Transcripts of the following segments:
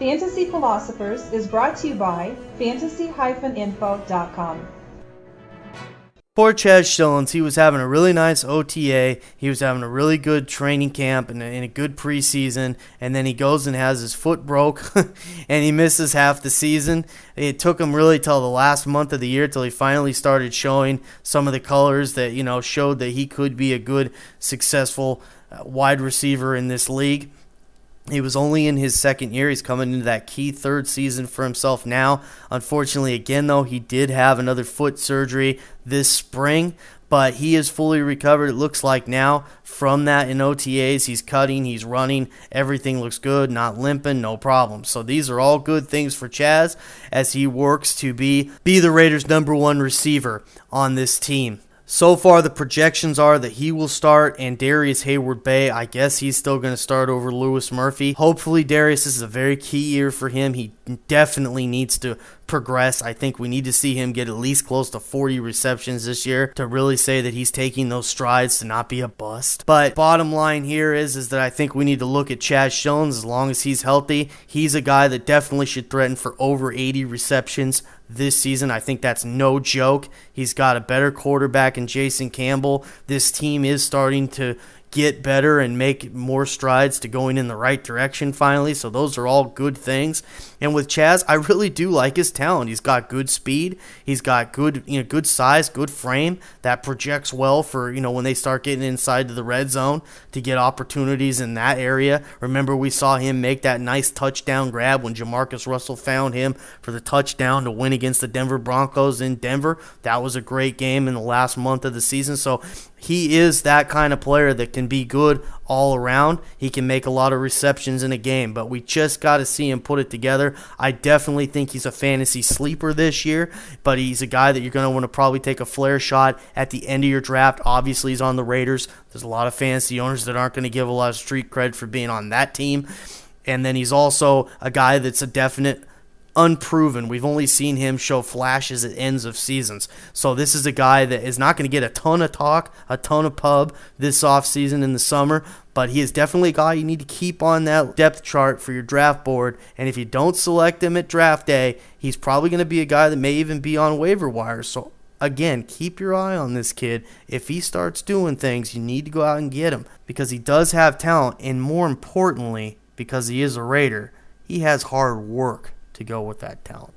Fantasy Philosophers is brought to you by fantasy-info.com. Poor Chaz Schilens, he was having a really nice OTA, he was having a really good training camp and a good preseason, and then he goes and has his foot broke, and he misses half the season. It took him really till the last month of the year till he finally started showing some of the colors that, showed that he could be a good, successful wide receiver in this league. He was only in his second year. He's coming into that key third season for himself now. Unfortunately, again, though, he did have another foot surgery this spring, but he is fully recovered, it looks like now, from that in OTAs. He's cutting, he's running, everything looks good, not limping, no problem. So these are all good things for Chaz as he works to be the Raiders' #1 receiver on this team. So far, the projections are that he will start, and Darrius Heyward-Bey, I guess he's still going to start over Louis Murphy. Hopefully, Darrius, this is a very key year for him. He definitely needs to progress. I think we need to see him get at least close to 40 receptions this year to really say that he's taking those strides to not be a bust. But bottom line here is that I think we need to look at Chaz Schilens. As long as he's healthy, he's a guy that definitely should threaten for over 80 receptions this season. I think that's no joke. He's got a better quarterback in Jason Campbell. This team is starting to get better and make more strides to going in the right direction finally. So those are all good things. And with Chaz, I really do like his talent. He's got good speed. He's got good, good size, good frame that projects well for, when they start getting inside to the red zone to get opportunities in that area. Remember, we saw him make that nice touchdown grab when Jamarcus Russell found him for the touchdown to win against the Denver Broncos in Denver. That was a great game in the last month of the season. So he is that kind of player that can be good all around. He can make a lot of receptions in a game, but we just got to see him put it together. I definitely think he's a fantasy sleeper this year, but he's a guy that you're going to want to probably take a flare shot at the end of your draft. Obviously, he's on the Raiders. There's a lot of fantasy owners that aren't going to give a lot of street cred for being on that team. And then he's also a guy that's a definite unproven. We've only seen him show flashes at ends of seasons. So this is a guy that is not going to get a ton of talk, a ton of pub this offseason in the summer, but he is definitely a guy you need to keep on that depth chart for your draft board. And if you don't select him at draft day, he's probably going to be a guy that may even be on waiver wires. So again, keep your eye on this kid. If he starts doing things, you need to go out and get him because he does have talent, and more importantly, because he is a Raider, he has hard work to go with that talent.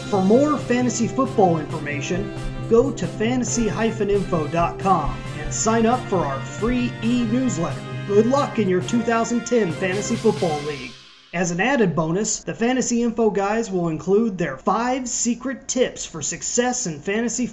For more fantasy football information, go to fantasy-info.com and sign up for our free e-newsletter. Good luck in your 2010 Fantasy Football League. As an added bonus, the Fantasy Info guys will include their 5 secret tips for success in fantasy